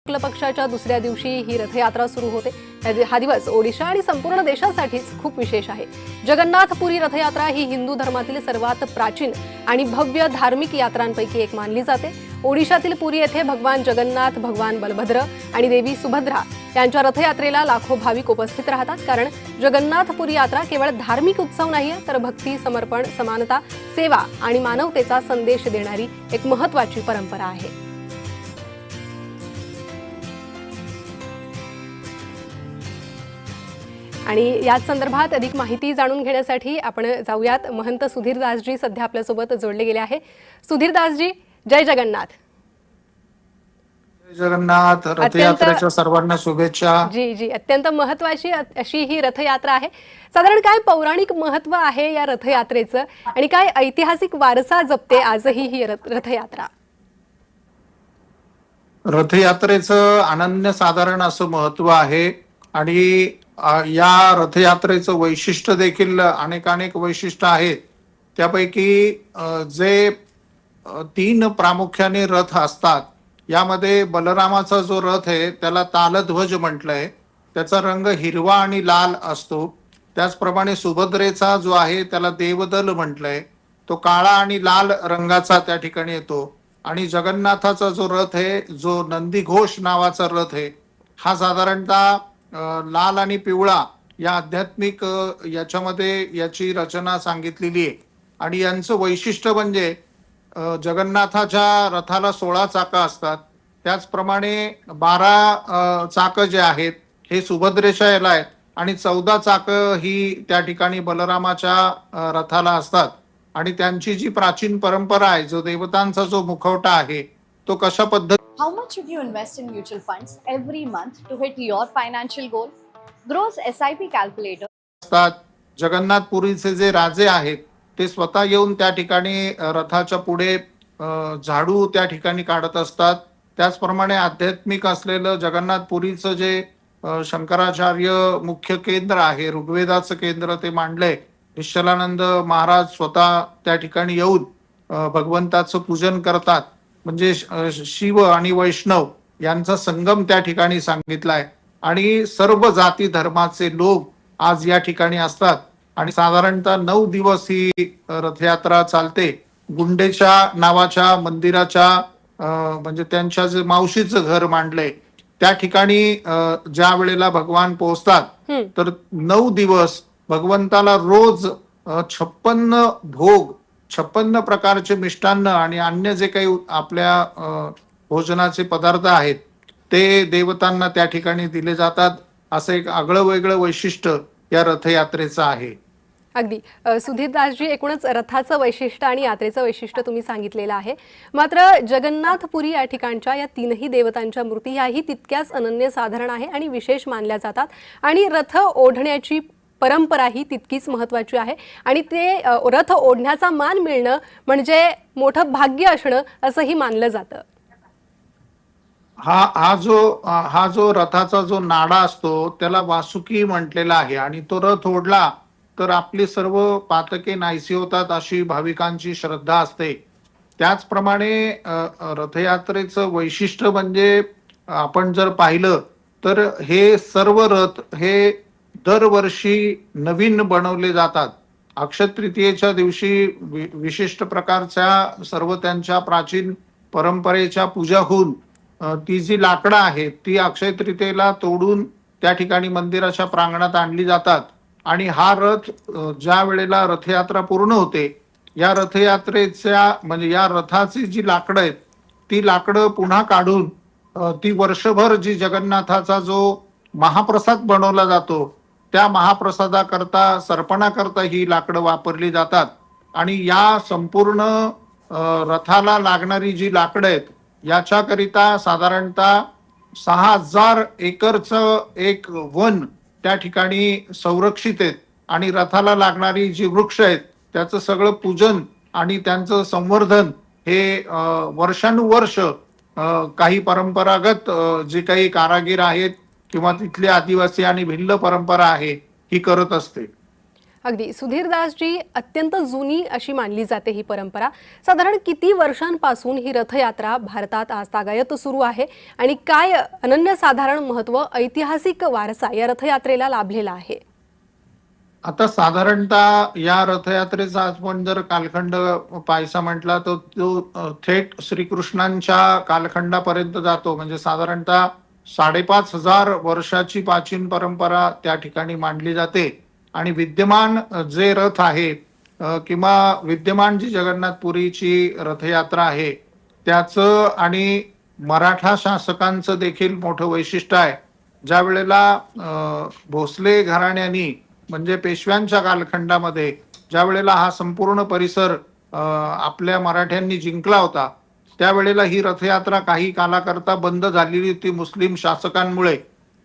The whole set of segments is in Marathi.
शुक्ल पक्षाच्या दुसऱ्या दिवशी ही रथयात्रा सुरू होते। हा दिवस ओडिशा आणि संपूर्ण देशासाठीच खूप विशेष आहे। जगन्नाथपुरी रथयात्रा ही हिंदू धर्मातील सर्वात प्राचीन आणि भव्य धार्मिक यात्रांपैकी एक मानली जाते। ओडिशातील पुरी येथे भगवान जगन्नाथ, भगवान बलभद्र आणि देवी सुभद्रा यांच्या रथयात्रेला लाखो भाविक उपस्थित राहतात। कारण जगन्नाथपुरी यात्रा केवळ धार्मिक उत्सव नाहीये, तर भक्ती, समर्पण, समानता, सेवा आणि मानवतेचा संदेश देणारी एक महत्त्वाची परंपरा आहे। आणि याच संदर्भात अधिक माहिती जाणून घेण्यासाठी आपण जाऊयात। महंत सुधीरदासजी सध्या आपल्यासोबत जोडले गेले आहे। सुधीरदासजी, जय जगन्नाथ। जय जगन्नाथ। रथयात्रेच्या सर्वांना शुभेच्छा। जी जी, अत्यंत महत्त्वाची अशी ही रथयात्रा आहे। साधारण काय पौराणिक महत्त्व आहे या रथयात्रेचं आणि काय ऐतिहासिक वारसा जपते आजही ही रथयात्रा? रथयात्रेचं अनन्यसाधारण असं महत्त्व आहे आणि या रथयात्रेचं वैशिष्ट्य देखील अनेक वैशिष्ट्य आहेत। त्यापैकी जे 3 प्रामुख्याने रथ असतात, यामध्ये बलरामाचा जो रथ आहे त्याला तालध्वज म्हटलंय। त्याचा रंग हिरवा आणि लाल असतो। त्याचप्रमाणे सुभद्रेचा जो आहे त्याला देवदल म्हटलंय, तो काळा आणि लाल रंगाचा त्या ठिकाणी येतो। आणि जगन्नाथाचा जो रथ आहे, जो नंदीघोष नावाचा रथ आहे, हा साधारणतः लाल आणि पिवळा या आध्यात्मिक याच्यामध्ये याची रचना सांगितलेली आहे। आणि यांचं वैशिष्ट्य म्हणजे जगन्नाथाच्या रथाला 16 चाकं असतात, त्याचप्रमाणे 12 चाकं जे आहेत हे सुभद्रेच्या याला आहेत आणि 14 चाकं ही त्या ठिकाणी बलरामाच्या रथाला असतात। आणि त्यांची जी प्राचीन परंपरा आहे, जो देवतांचा जो मुखवटा आहे, तो कशा पद्धती How much should you invest in mutual funds every month to hit your financial goal? Gross SIP calculator असतात। जगन्नाथपुरीचे जे राजे आहेत ते स्वतः येऊन त्या ठिकाणी रथाच्या पुढे झाडू त्या ठिकाणी काढत असतात। त्याचप्रमाणे आध्यात्मिक असलेलं जगन्नाथपुरीचं जे शंकराचार्य मुख्य केंद्र आहे, ऋग्वेदाचं केंद्र ते मांडलंय। निश्चलानंद महाराज स्वतः त्या ठिकाणी येऊन भगवंताचं पूजन करतात। म्हणजे शिव आणि वैष्णव यांचा संगम त्या ठिकाणी सांगितलाय आणि सर्व जाती धर्माचे लोक आज या ठिकाणी असतात। आणि साधारणतः 9 दिवस ही रथयात्रा चालते। गुंडेच्या नावाच्या मंदिराच्या म्हणजे त्यांच्या जे मावशीचं घर मांडलंय त्या ठिकाणी ज्या वेळेला भगवान पोहोचतात, तर 9 दिवस भगवंताला रोज 56 भोग, 56 प्रकारचे मिष्टान्न आणि अन्य जे काही आपल्या भोजनाचे पदार्थ आहेत ते देवतांना त्या ठिकाणी दिले जातात। असं एक आगळं वेगळं वैशिष्ट्य या रथयात्रेचं आहे। अगदी सुधीरदासजी, एकूणच रथाचं वैशिष्ट्य आणि यात्रेचं वैशिष्ट्य तुम्ही सांगितलेलं आहे। मात्र जगन्नाथपुरी या ठिकाणच्या या 3ही देवतांच्या मूर्ती याही तितक्याच अनन्यसाधारण आहे आणि विशेष मानल्या जातात। आणि रथ ओढण्याची परंपरा ही तितकीच महत्त्वाची आहे आणि ते रथ ओढण्याचा मान मिळणं म्हणजे मोठं भाग्य असणं असंही मानलं जातं। हा जो रथाचा जो नाडा असतो त्याला वासुकी म्हटलेला आहे आणि तो रथ ओढला तर आपली सर्व पातके नाहीसी होतात अशी भाविकांची श्रद्धा असते। त्याचप्रमाणे रथयात्रेचं वैशिष्ट्य म्हणजे आपण जर पाहिलं तर हे सर्व रथ हे दरवर्षी नवीन बनवले जातात। अक्षय तृतीयेच्या दिवशी विशिष्ट प्रकारच्या सर्व त्यांच्या प्राचीन परंपरेच्या पूजा होऊन ती जी लाकडं आहेत ती अक्षय तृतीयेला तोडून त्या ठिकाणी मंदिराच्या प्रांगणात आणली जातात। आणि हा रथ ज्या वेळेला रथयात्रा पूर्ण होते, या रथयात्रेच्या म्हणजे या रथाची जी लाकडं आहेत ती लाकडं पुन्हा काढून ती वर्षभर जी जगन्नाथाचा जो महाप्रसाद बनवला जातो त्या महाप्रसादाकरता सर्पणाकरता ही लाकडं वापरली जातात। आणि या संपूर्ण रथाला लागणारी जी लाकडं आहेत याच्याकरिता साधारणतः 6000 एकरचं एक वन त्या ठिकाणी संरक्षित आहेत। आणि रथाला लागणारी जी वृक्ष आहेत त्याचं सगळं पूजन आणि त्यांचं संवर्धन हे वर्षानुवर्ष काही परंपरागत जे काही कारागीर आहेत किंवा तिथले आदिवासी आणि भिल्ल परंपरा आहे ही करत असते। अगदी सुधीरदासजी, अत्यंत जुनी अशी मानली जाते ही परंपरा. साधारण किती वर्षांपासून ही रथयात्रा भारतात आजतागायत सुरू आहे आणि काय अनन्यसाधारण महत्त्व, ऐतिहासिक वारसा या रथयात्रेला लाभलेला आहे? आता साधारणतः या रथयात्रेचा आपण जर कालखंड पाहायचा म्हटला तर तो थेट श्रीकृष्णांच्या कालखंडापर्यंत जातो. म्हणजे साधारणतः 5,500 वर्षाची प्राचीन परंपरा त्या ठिकाणी मांडली जाते. आणि विद्यमान जे रथ आहे किंवा विद्यमान जी जगन्नाथपुरीची रथयात्रा आहे त्याचं आणि मराठा शासकांचं देखील मोठं वैशिष्ट्य आहे. ज्या वेळेला भोसले घराण्यांनी म्हणजे पेशव्यांच्या कालखंडामध्ये ज्या वेळेला हा संपूर्ण परिसर आपल्या मराठ्यांनी जिंकला होता त्यावेळेला ही रथयात्रा काही कालाकरता बंद झालेली होती मुस्लिम शासकांमुळे.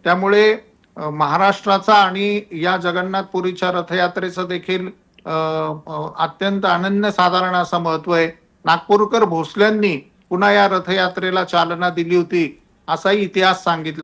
त्यामुळे महाराष्ट्राचा आणि या जगन्नाथपुरीच्या रथयात्रेचं देखील अत्यंत अनन्यसाधारण असं महत्व आहे. नागपूरकर भोसल्यांनी पुन्हा या रथयात्रेला चालना दिली होती असाही इतिहास सांगितला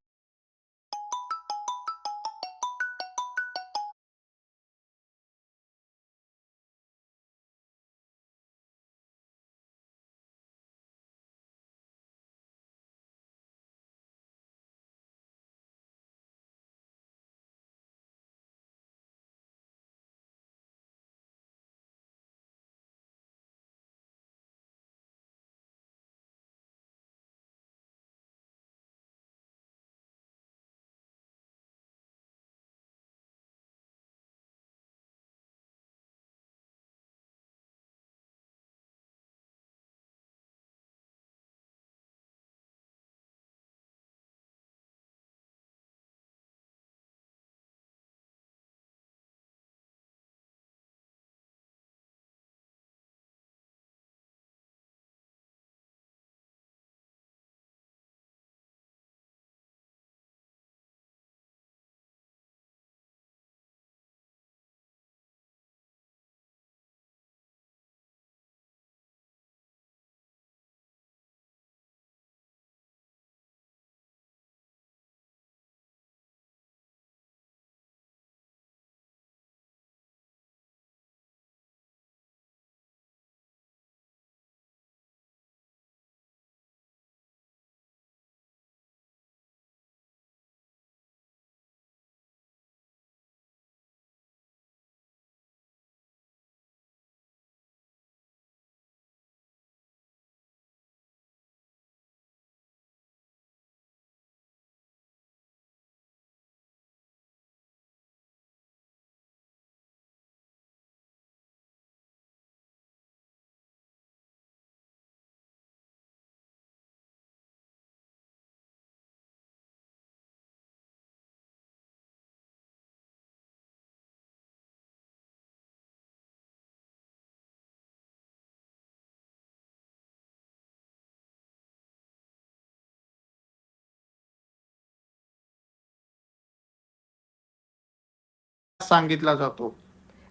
सांगितला जातो.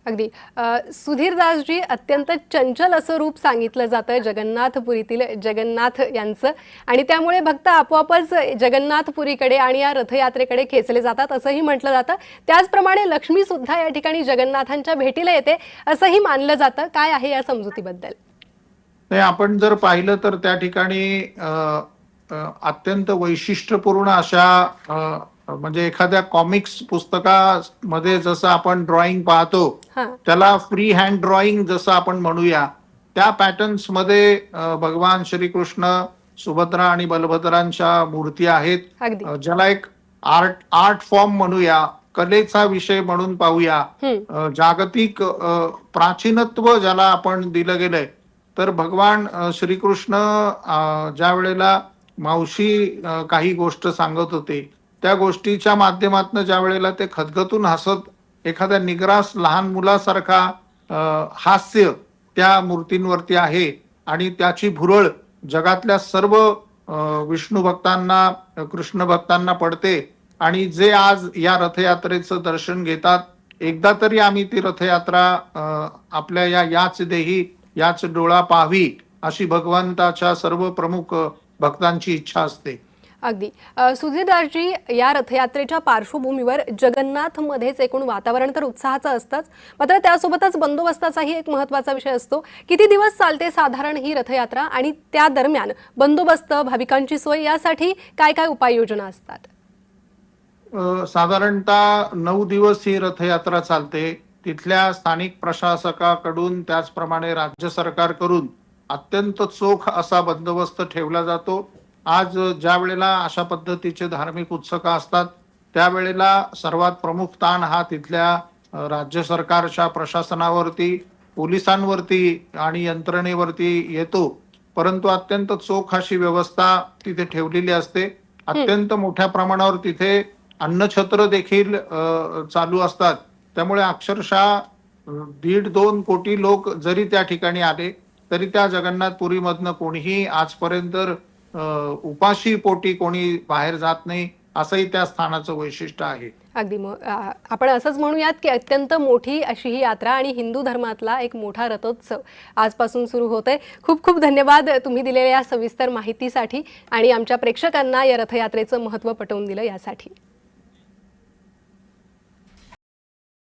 अगदी सुधीरदासजी, अत्यंत चंचल असं रूप सांगितलं जातं जगन्नाथपुरीतील जगन्नाथ यांचं आणि त्यामुळे भक्त आपोआपच जगन्नाथपुरीकडे आणि या रथयात्रेकडे खेचले जातात असंही म्हटलं जातं. त्याचप्रमाणे लक्ष्मी सुद्धा या ठिकाणी जगन्नाथांच्या भेटीला येते असंही मानलं जातं. काय आहे या समजुतीबद्दल? नाही, आपण जर पाहिलं तर त्या ठिकाणी अत्यंत वैशिष्ट्यपूर्ण अशा म्हणजे एखाद्या कॉमिक्स पुस्तकामध्ये जसं आपण ड्रॉइंग पाहतो त्याला फ्री हँड ड्रॉइंग जसं आपण म्हणूया त्या पॅटर्न्स मध्ये भगवान श्रीकृष्ण, सुभद्रा आणि बलभद्रांच्या मूर्ती आहेत. ज्याला एक आर्ट फॉर्म म्हणूया, कलेचा विषय म्हणून पाहूया. जागतिक प्राचीनत्व ज्याला आपण दिलं गेलंय तर भगवान श्रीकृष्ण ज्या वेळेला मावशी काही गोष्ट सांगत होते त्या गोष्टीच्या माध्यमातून ज्या वेळेला ते खदखदून हसत एखाद्या निग्रास लहान मुलासारखा हास्य त्या मूर्तींवरती आहे आणि त्याची भुरळ जगातल्या सर्व विष्णू भक्तांना, कृष्ण भक्तांना पडते. आणि जे आज या रथयात्रेचं दर्शन घेतात, एकदा तरी आम्ही ती रथयात्रा आपल्या याच देही याच डोळा पाहावी अशी भगवंताच्या सर्व प्रमुख भक्तांची इच्छा असते. अगदी सुधीरदासजी, या रथयात्रेच्या पार्श्वभूमीवर जगन्नाथमध्येच एकूण वातावरण तर उत्साहाचं असतंच, मात्र त्यासोबतच बंदोबस्ताचाही एक महत्त्वाचा विषय असतो. किती दिवस चालते साधारण ही रथयात्रा आणि त्या दरम्यान बंदोबस्त, भाविकांची सोय यासाठी काय काय उपाययोजना असतात? साधारणतः 9 दिवस ही रथयात्रा चालते. तिथल्या स्थानिक प्रशासकाकडून त्याचप्रमाणे राज्य सरकारकडून अत्यंत चोख असा बंदोबस्त ठेवला जातो. आज ज्या वेळेला अशा पद्धतीचे धार्मिक उत्सव असतात त्यावेळेला सर्वात प्रमुख ताण हा तिथल्या राज्य सरकारच्या प्रशासनावरती, पोलिसांवरती आणि यंत्रणेवरती येतो. परंतु अत्यंत चोख अशी व्यवस्था तिथे ठेवलेली असते. अत्यंत मोठ्या प्रमाणावर तिथे अन्नछत्र देखील चालू असतात. त्यामुळे अक्षरशः 1.5-2 कोटी लोक जरी त्या ठिकाणी आले तरी त्या जगन्नाथपुरीमधनं कोणीही आजपर्यंत उपाशी पोटी कोणी बाहेर जात नाही, असंही त्या स्थानाचं वैशिष्ट्य आहे. अगदी आपण असंच म्हणूयात की अत्यंत मोठी अशी ही यात्रा आणि हिंदू धर्मातला एक मोठा रथोत्सव आजपासून सुरू होतोय. खूप खूप धन्यवाद तुम्ही दिलेल्या या सविस्तर माहितीसाठी आणि आमच्या प्रेक्षकांना या रथयात्रेचं महत्त्व पटवून दिलं यासाठी.